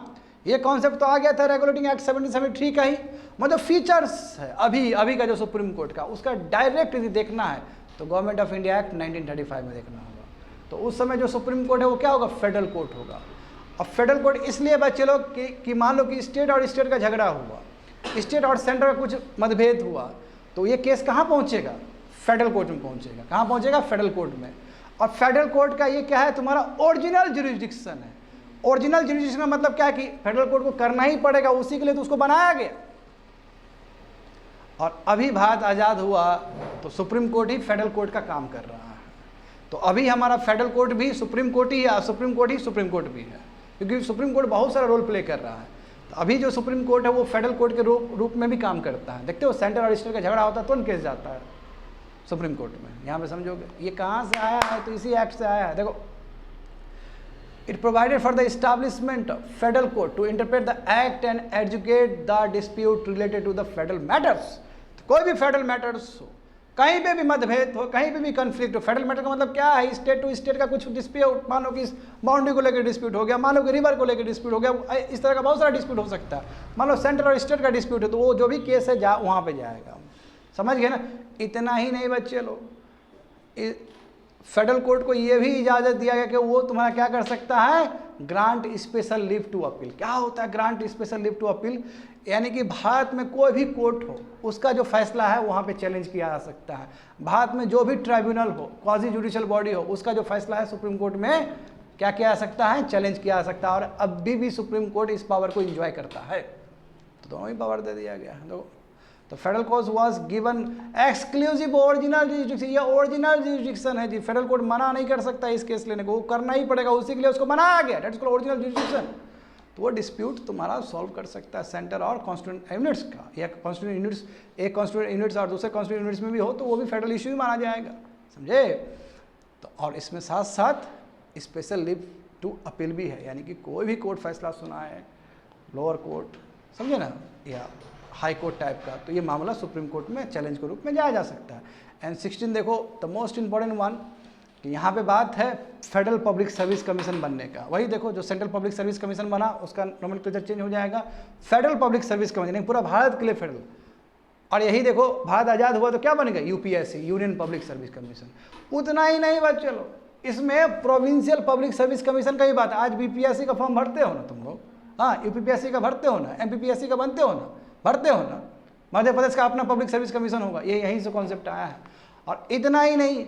ये कॉन्सेप्ट तो आ गया था रेगुलेटिंग एक्ट 1773 का ही, मतलब फीचर्स है अभी का जो सुप्रीम कोर्ट का, उसका डायरेक्ट यदि देखना है तो गवर्नमेंट ऑफ इंडिया एक्ट 1935 में देखना होगा। तो उस समय जो सुप्रीम कोर्ट है वो क्या होगा? फेडरल कोर्ट होगा। अब फेडरल कोर्ट इसलिए बच्चे लोग कि मान लो कि स्टेट और स्टेट का झगड़ा हुआ, स्टेट और सेंटर का कुछ मतभेद हुआ, तो ये केस कहाँ पहुँचेगा? फेडरल कोर्ट में पहुँचेगा। कहाँ पहुँचेगा? फेडरल कोर्ट में। और फेडरल कोर्ट का ये क्या है? तुम्हारा ओरिजिनल ज्यूरिसडिक्शन है। ओरिजिनल ज्यूरिसडिक्शन का मतलब क्या है कि फेडरल कोर्ट को करना ही पड़ेगा, उसी के लिए तो उसको बनाया गया। और अभी भारत आज़ाद हुआ तो सुप्रीम कोर्ट ही फेडरल कोर्ट का काम कर रहा है। तो अभी हमारा फेडरल कोर्ट भी सुप्रीम कोर्ट ही है, सुप्रीम कोर्ट ही सुप्रीम कोर्ट भी है, क्योंकि सुप्रीम कोर्ट बहुत सारा रोल प्ले कर रहा है। तो अभी जो सुप्रीम कोर्ट है वो फेडरल कोर्ट के रूप में भी काम करता है। देखते हो सेंटर और स्टेट का झगड़ा होता है तुरंत केस जाता है, सुप्रीम कोर्ट में। यहाँ पे समझोगे ये कहाँ से आया है, तो इसी एक्ट से आया है। देखो, it provided for the establishment federal court to interpret the act and educate the dispute related to the federal matters. तो कोई भी फेडरल मैटर्स हो, कहीं पे भी मतभेद हो, कहीं पे भी कन्फ्लिक्ट हो, फेडरल मैटर का मतलब क्या है, स्टेट टू स्टेट का कुछ डिस्प्यूट, मानो कि इस बाउंड्री को लेकर डिस्प्यूट हो गया, मानो कि रिवर को लेकर डिस्प्यूट हो गया, इस तरह का बहुत सारा डिस्प्यूट हो सकता है। मान लो सेंट्रल और स्टेट का डिस्प्यूट है, तो वो जो भी केस है वहाँ पे जाएगा। समझ गए ना। इतना ही नहीं बच्चे लोग, फेडरल कोर्ट को ये भी इजाज़त दिया गया कि वो तुम्हारा क्या कर सकता है, grant special leave to appeal. क्या होता है grant special leave to appeal? यानी कि भारत में कोई भी कोर्ट हो, उसका जो फैसला है वहाँ पे चैलेंज किया जा सकता है। भारत में जो भी ट्राइब्यूनल हो, क्वाजी जुडिशियल बॉडी हो, उसका जो फैसला है सुप्रीम कोर्ट में क्या किया जा सकता है, चैलेंज किया जा सकता है। और अभी भी सुप्रीम कोर्ट इस पावर को इंजॉय करता है। तो दोनों ही पावर दे दिया गया है। तो federal court was given exclusive original jurisdiction. ये ओरिजिनल जुरिडिक्शन है जी, फेडरल कोर्ट मना नहीं कर सकता इस केस लेने को, वो करना ही पड़ेगा, उसी के लिए उसको बनाया गया, that is called original jurisdiction. तो वो डिस्प्यूट तुम्हारा सॉल्व कर सकता है सेंटर और कॉन्स्टिट्यूएंट यूनिट्स का, या कॉन्स्टिट्यूएंट यूनिट्स, एक कॉन्स्टिट्यूएंट यूनिट्स और दूसरे कॉन्स्टिट्यूएंट यूनिट्स में भी हो तो वो भी फेडरल इशू ही माना जाएगा। समझे। तो और इसमें साथ साथ स्पेशल लीव टू अपील भी है, यानी कि कोई भी कोर्ट फैसला सुना है, लोअर कोर्ट, समझे ना, या हाई कोर्ट टाइप का, तो ये मामला सुप्रीम कोर्ट में चैलेंज के रूप में जाया जा सकता है। एंड 16 देखो, द मोस्ट इंपॉर्टेंट वन, कि यहाँ पे बात है फेडरल पब्लिक सर्विस कमीशन बनने का। वही देखो, जो सेंट्रल पब्लिक सर्विस कमीशन बना उसका नोमेनक्लेचर चेंज हो जाएगा, फेडरल पब्लिक सर्विस कमीशन, पूरा भारत के लिए फेडरल। और यही देखो, भारत आज़ाद हुआ तो क्या बनेगा, UPSC, union public service commission. उतना ही नहीं बस, चलो इसमें प्रोविंशियल पब्लिक सर्विस कमीशन का ही बात है। आज बीपीएससी का फॉर्म भरते हो ना तुम लोग, हाँ, यूपीपीएससी का भरते हो ना, एमपीपीएससी का बनते हो ना, भरते हो ना, मध्य प्रदेश का अपना पब्लिक सर्विस कमीशन होगा, ये यहीं से कॉन्सेप्ट आया है। और इतना ही नहीं,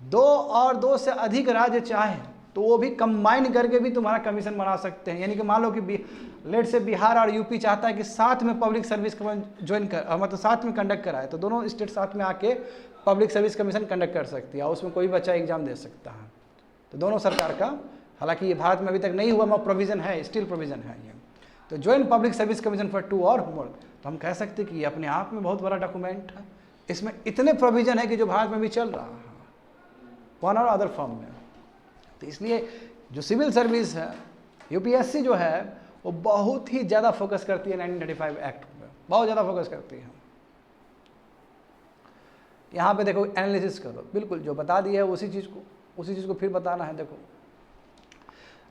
2 से अधिक राज्य चाहे तो वो भी कंबाइन करके भी तुम्हारा कमीशन बना सकते हैं। यानी कि मान लो कि लेट से बिहार और यूपी चाहता है कि साथ में पब्लिक सर्विस ज्वाइन कर, मतलब साथ में कंडक्ट कराए, तो दोनों स्टेट साथ में आके पब्लिक सर्विस कमीशन कंडक्ट कर सकती है और उसमें कोई बच्चा एग्जाम दे सकता है। तो दोनों सरकार का, हालांकि ये भारत में अभी तक नहीं हुआ, मगर प्रोविज़न है, स्टिल प्रोविज़न है ये। तो joint public service commission for 2 और मोर, तो हम कह सकते हैं कि ये अपने आप में बहुत बड़ा डॉक्यूमेंट है। इसमें इतने प्रोविज़न है कि जो भारत में भी चल रहा है वन और अदर फॉर्म में। तो इसलिए जो सिविल सर्विस है, यूपीएससी जो है, वो बहुत ही ज़्यादा फोकस करती है 1935 एक्ट में, बहुत ज़्यादा फोकस करती है। यहाँ पे देखो, एनालिसिस करो, बिल्कुल जो बता दिया है उसी चीज़ को फिर बताना है। देखो,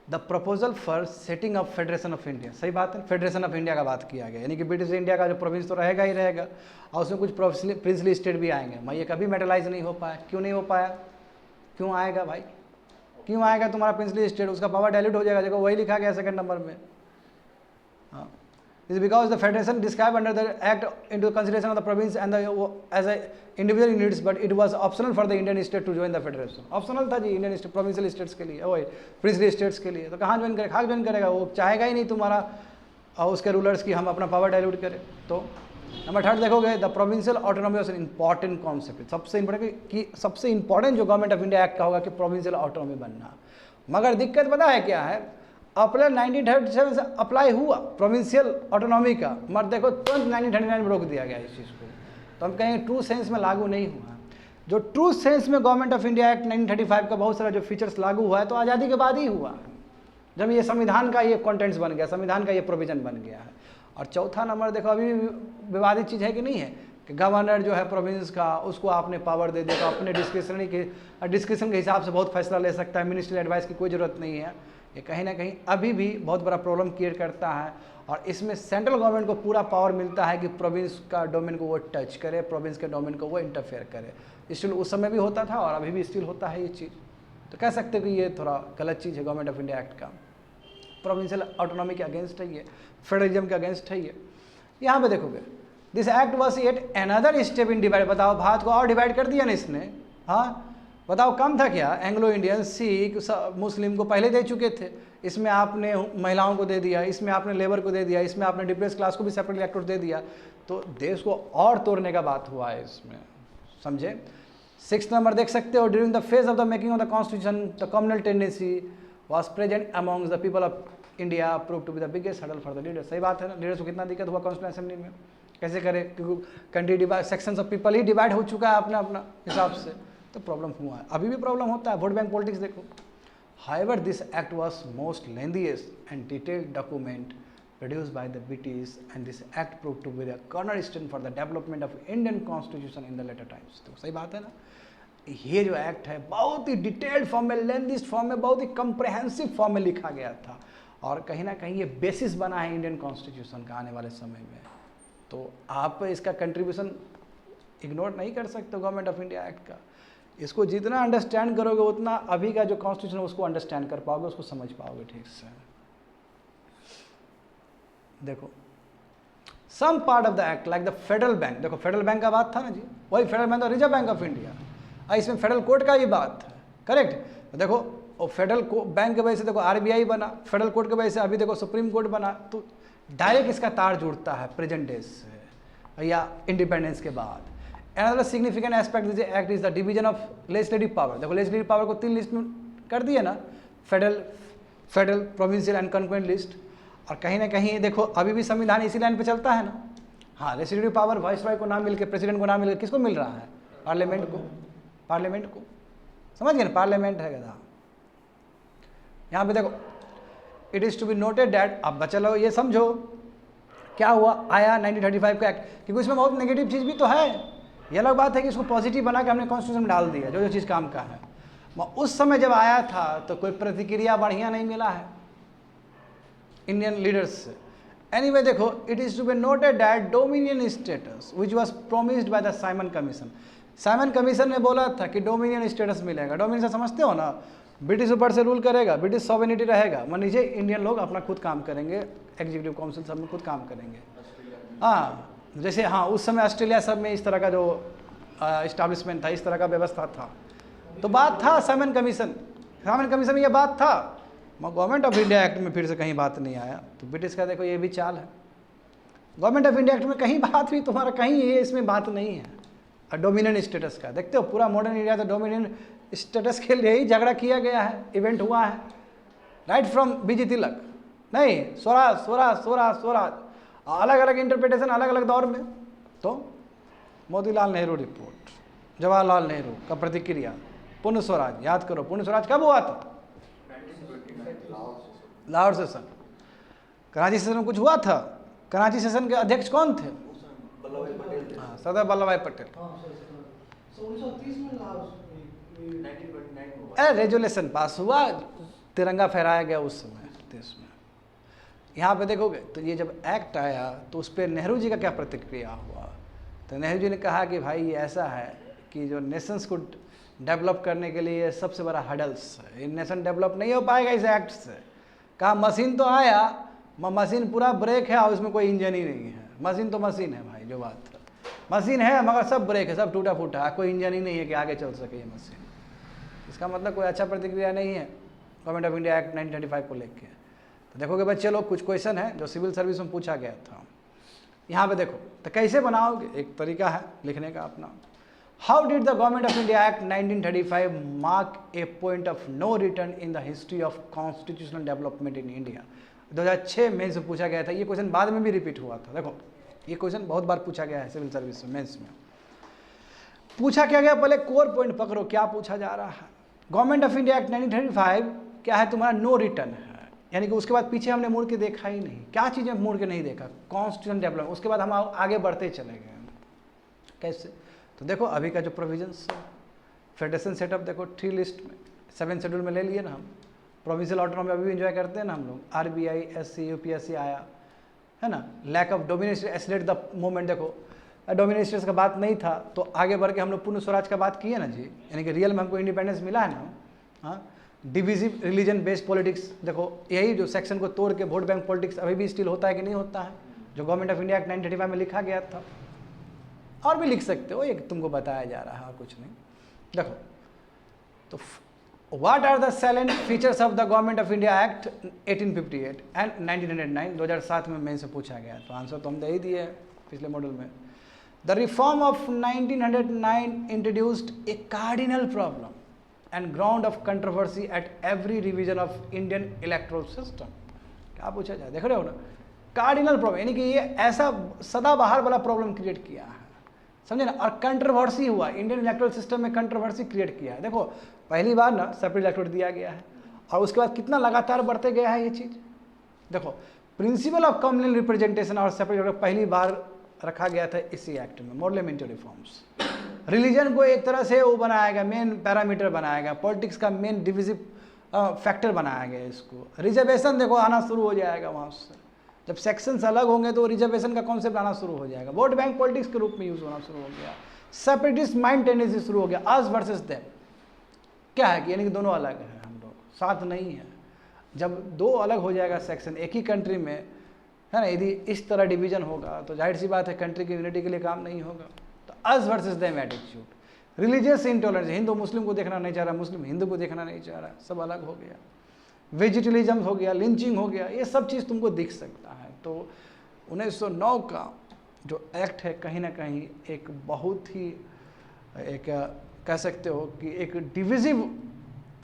the proposal for setting up federation of India, सही बात है, फेडरेशन ऑफ इंडिया का बात किया गया, यानी कि ब्रिटिश इंडिया का जो प्रोविंस तो रहेगा ही रहेगा, और उसमें कुछ प्रिंसली स्टेट भी आएंगे। मैं ये कभी मेटलाइज नहीं हो पाया, क्यों नहीं हो पाया, क्यों आएगा भाई, क्यों आएगा तुम्हारा प्रिंसली स्टेट, उसका पावर डायल्यूट हो जाएगा। देखो वही लिखा गया सेकंड नंबर में, हाँ, is because the federation describe under the act into consideration of the province and as a individual units, but it was optional for the Indian state to join the federation. Optional था जी Indian state, provincial states के लिए, वही princely states के लिए। तो कहाँ join करेगा, कहाँ ज्वाइन करेगा, वो चाहेगा ही नहीं तुम्हारा और उसके रूलर्स की हम अपना पावर डायल्यूट करें। तो नंबर 3 देखोगे, the provincial autonomy was an important concept, सबसे इंपॉर्टेंट कि सबसे इंपॉर्टेंट जो गवर्नमेंट ऑफ इंडिया एक्ट का होगा कि प्रोविंशियल ऑटोनॉमी बनना। मगर दिक्कत पता है क्या है, अपने 1937 से अप्लाई हुआ प्रोविंशियल ऑटोनॉमी का, मगर देखो तुरंत 1939 में रोक दिया गया इस चीज़ को। तो हम कहेंगे ट्रू सेंस में लागू नहीं हुआ। जो ट्रू सेंस में गवर्नमेंट ऑफ इंडिया एक्ट 1935 का बहुत सारा जो फीचर्स लागू हुआ है तो आज़ादी के बाद ही हुआ, जब ये संविधान का ये कॉन्टेंट्स बन गया, संविधान का ये प्रोविजन बन गया है। और चौथा नंबर देखो, अभी भी विवादित चीज़ है कि नहीं है, कि गवर्नर जो है प्रोविंस का, उसको आपने पावर दे दिया तो अपने डिस्क्रिप्शन के हिसाब से बहुत फैसला ले सकता है, मिनिस्ट्रियल एडवाइस की कोई ज़रूरत नहीं है। ये कहीं ना कहीं अभी भी बहुत बड़ा प्रॉब्लम क्रिएट करता है। और इसमें सेंट्रल गवर्नमेंट को पूरा पावर मिलता है कि प्रोविंस का डोमेन को वो टच करे, प्रोविंस के डोमेन को वो इंटरफेयर करे। स्टिल उस समय भी होता था और अभी भी स्टिल होता है ये चीज़। तो कह सकते हो कि ये थोड़ा गलत चीज़ है गवर्नमेंट ऑफ इंडिया एक्ट का, प्रोविंशियल ऑटोनॉमी के अगेंस्ट है ये, फेडरलिज्म के अगेंस्ट है ये। यहाँ पे देखोगे, this act was yet another step in divide. बताओ, भारत को और डिवाइड कर दिया ना इसने, हाँ बताओ, कम था क्या, एंग्लो इंडियन, सिख, मुस्लिम को पहले दे चुके थे, इसमें आपने महिलाओं को दे दिया, इसमें आपने लेबर को दे दिया, इसमें आपने डिप्रेस क्लास को भी सेपरेट इलेक्टोरेट दे दिया। तो देश को और तोड़ने का बात हुआ है इसमें, समझे। 6 नंबर देख सकते हो, during the phase of the making of the constitution the communal tendency was present amongst the people of India, prove to be the biggest hurdle for the leader. सही बात है ना, लीडर्स को कितना दिक्कत हुआ कॉन्स्टिट्यूशन असेंबली में। कैसे करें, क्योंकि country divide, sections of people he divide हो चुका है अपना अपना हिसाब से, तो प्रॉब्लम हुआ है, अभी भी प्रॉब्लम होता है। वोट बैंक पॉलिटिक्स देखो। However, this act was most lengthiest and detailed document produced by the British, and this act proved to be a cornerstone for the development of Indian Constitution in the later times. तो सही बात है ना, ये जो act है बहुत ही detailed form में, लेंथीस्ट फॉर्म में, बहुत ही कंप्रहेंसिव फॉर्म में लिखा गया था, और कहीं ना कहीं ये बेसिस बना है इंडियन कॉन्स्टिट्यूशन का आने वाले समय में। तो आप इसका कंट्रीब्यूशन इग्नोर नहीं कर सकते गवर्नमेंट ऑफ इंडिया एक्ट का। इसको जितना अंडरस्टैंड करोगे उतना अभी का जो कॉन्स्टिट्यूशन है उसको अंडरस्टैंड कर पाओगे, उसको समझ पाओगे ठीक से। देखो some part of the act like the federal bank, देखो फेडरल बैंक का बात था ना जी, वही federal bank, reserve bank of India, इसमें फेडरल कोर्ट का भी बात है, करेक्ट। देखो और फेडरल बैंक की वजह से देखो आरबीआई बना, फेडरल कोर्ट की वजह से अभी देखो सुप्रीम कोर्ट बना, तो डायरेक्ट इसका तार जुड़ता है प्रेजेंट डेज से या इंडिपेंडेंस के बाद। Another significant aspect of the act is the division of legislative power. देखो legislative power को 3 लिस्ट में कर दिया ना, फेडरल, प्रोविंशियल एंड कॉन्क्वेंट लिस्ट। और कहीं ना कहीं देखो अभी भी संविधान इसी लाइन पे चलता है ना। हाँ, लेजिस्लेटिव पावर वाइसरॉय को ना मिलकर, प्रेसिडेंट को ना मिलकर किसको मिल रहा है? पार्लियामेंट को, पार्लियामेंट को, समझ गए ना, पार्लियामेंट है गधा। यहाँ पे देखो it is to be noted that, अब बचा लो ये समझो क्या हुआ, आया 1935 का एक्ट, क्योंकि इसमें बहुत नेगेटिव चीज़ भी तो है। ये अलग बात है कि इसको पॉजिटिव बना के हमने कॉन्स्टिट्यूशन में डाल दिया, जो जो चीज़ काम का है। उस समय जब आया था तो कोई प्रतिक्रिया बढ़िया नहीं मिला है इंडियन लीडर्स से। एनीवे देखो it is to be noted that dominion status which was promised by the Simon commission, Simon commission ने बोला था कि डोमिनियन स्टेटस मिलेगा। डोमिनियन से समझते हो ना, ब्रिटिश ऊपर से रूल करेगा, ब्रिटिश सॉवरेनिटी रहेगा, मान लीजिए इंडियन लोग अपना खुद काम करेंगे, एग्जीक्यूटिव काउंसिल सब में खुद काम करेंगे। हाँ, जैसे हाँ उस समय ऑस्ट्रेलिया सब में इस तरह का जो इस्टेब्लिशमेंट था, इस तरह का व्यवस्था था। तो बात था साइमन कमीशन, साइमन कमीशन में ये बात था, गवर्नमेंट ऑफ इंडिया एक्ट में फिर से कहीं बात नहीं आया। तो ब्रिटिश का देखो ये भी चाल है, गवर्नमेंट ऑफ इंडिया एक्ट में कहीं बात भी तुम्हारा कहीं ये इसमें बात नहीं है। और डोमिनियन स्टेटस का देखते हो, पूरा मॉडर्न इंडिया तो डोमिनियन स्टेटस के लिए ही झगड़ा किया गया है, इवेंट हुआ है, राइट फ्रॉम बीजी तिलक, नहीं स्वराज स्वराज स्वराज स्वराज, अलग अलग इंटरप्रिटेशन अलग अलग दौर में। तो मोतीलाल नेहरू रिपोर्ट, जवाहरलाल नेहरू का प्रतिक्रिया, पूर्ण स्वराज, याद करो पूर्ण स्वराज कब हुआ था? लाहौर सेशन। कराची सेशन में कुछ हुआ था? कराची सेशन के अध्यक्ष कौन थे? हाँ, सरदार वल्लभ भाई पटेल। अरे रेजोल्यूशन पास हुआ, तिरंगा फहराया गया उस समय देश में। यहाँ पे देखोगे तो ये जब एक्ट आया तो उस पर नेहरू जी का क्या प्रतिक्रिया हुआ? तो नेहरू जी ने कहा कि भाई ये ऐसा है कि जो नेशंस को डेवलप करने के लिए सबसे बड़ा हडल्स है, ये नेशन डेवलप नहीं हो पाएगा इस एक्ट से। कहा मशीन तो आया, मशीन पूरा ब्रेक है और उसमें कोई इंजन ही नहीं है। मशीन तो मशीन है भाई, जो बात है मशीन है मगर सब ब्रेक है, सब टूटा फूटा है, कोई इंजन ही नहीं है कि आगे चल सके ये मशीन। इसका मतलब कोई अच्छा प्रतिक्रिया नहीं है गवर्नमेंट ऑफ इंडिया एक्ट 1935 को लेके। तो देखोगे बच्चे लोग कुछ क्वेश्चन है जो सिविल सर्विस में पूछा गया था। यहाँ पे देखो तो कैसे बनाओगे, एक तरीका है लिखने का अपना। How did the government of India act 1935 mark a point of no return in the history of constitutional development in India? 2006 में से पूछा गया था, ये क्वेश्चन बाद में भी रिपीट हुआ था। देखो ये क्वेश्चन बहुत बार पूछा गया है सिविल सर्विस में, मेंस में पूछा क्या गया, पहले कोर पॉइंट पकड़ो क्या पूछा जा रहा है। गवर्नमेंट ऑफ इंडिया एक्ट 1935 क्या है तुम्हारा? नो रिटर्न है, यानी कि उसके बाद पीछे हमने मुड़ के देखा ही नहीं। क्या चीज़ें मुड़ के नहीं देखा? Constitution development. उसके बाद हम आगे बढ़ते चले गए। कैसे? तो देखो अभी का जो प्रोविजंस फेडरेशन सेटअप देखो 3 लिस्ट में 7 शेड्यूल में ले लिए ना हम। प्रोविंशियल ऑटोनॉमी अभी भी एंजॉय करते हैं ना हम लोग। आरबीआई, एससी, यूपीएससी आया है ना। Lack of domination escalate the movement, देखो डोमिनेशन का बात नहीं था तो आगे बढ़ के हम लोग पूर्ण स्वराज का बात किए ना जी, यानी कि रियल में हमको इंडिपेंडेंस मिला है ना। हाँ, डिविजिव रिलीजन बेस्ड पॉलिटिक्स, देखो यही जो सेक्शन को तोड़ के वोट बैंक पॉलिटिक्स अभी भी स्टिल होता है कि नहीं होता है, जो गवर्नमेंट ऑफ इंडिया एक्ट 1935 में लिखा गया था। और भी लिख सकते हो, एक तुमको बताया जा रहा है कुछ नहीं। देखो तो what are the salient features of the government of India act 1858 एंड 1909? 2007 में मेन से पूछा गया, तो आंसर तो हम दे ही दिए पिछले मॉडल में। The reform of 1909 introduced A cardinal problem and ground of controversy at every revision of Indian electoral system। क्या पूछा जाए, देख रहे हो ना, कार्डिनल प्रॉब्लम, यानी कि ये ऐसा सदाबहार वाला प्रॉब्लम क्रिएट किया है, समझे ना। और कंट्रोवर्सी हुआ, इंडियन इलेक्टोरल सिस्टम में कंट्रोवर्सी क्रिएट किया है। देखो पहली बार ना सेपरेट इलेक्टोरेट दिया गया है और उसके बाद कितना लगातार बढ़ते गया है ये चीज़। देखो प्रिंसिपल ऑफ कम्युनल रिप्रेजेंटेशन और सेपरेट इलेक्टोरेट पहली बार रखा गया था इसी एक्ट में, मॉडल रिफॉर्म्स। रिलीजन को एक तरह से वो बनाया गया, मेन पैरामीटर बनाया गया, पॉलिटिक्स का मेन डिविजिव फैक्टर बनाया गया इसको। रिजर्वेशन देखो आना शुरू हो जाएगा वहाँ से, जब सेक्शंस अलग होंगे तो रिजर्वेशन का कॉन्सेप्ट आना शुरू हो जाएगा। वोट बैंक पॉलिटिक्स के रूप में यूज होना शुरू हो गया। सेपरेटिस्ट माइंड टेंडेंसी शुरू हो गया, अस वर्सेस देम। क्या है कि यानी कि दोनों अलग हैं, हम लोग साथ नहीं है। जब दो अलग हो जाएगा सेक्शन एक ही कंट्री में, है ना, यदि इस तरह डिवीजन होगा तो जाहिर सी बात है कंट्री की यूनिटी के लिए काम नहीं होगा। तो us versus them attitude. Religious intolerance, Hindu Muslim को देखना नहीं चाह रहा, मुस्लिम हिंदू को देखना नहीं चाह रहा, सब अलग हो गया। वेजिटलिज्म हो गया, लिंचिंग हो गया, ये सब चीज़ तुमको दिख सकता है। तो 1909 का जो एक्ट है कहीं ना कहीं एक बहुत ही एक कह सकते हो कि एक डिविजिव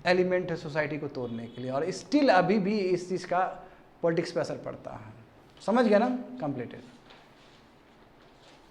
एलिमेंट है सोसाइटी को तोड़ने के लिए, और स्टिल अभी भी इस चीज़ का पॉलिटिक्स पे असर पड़ता है। समझ गया ना, कंप्लीटेड।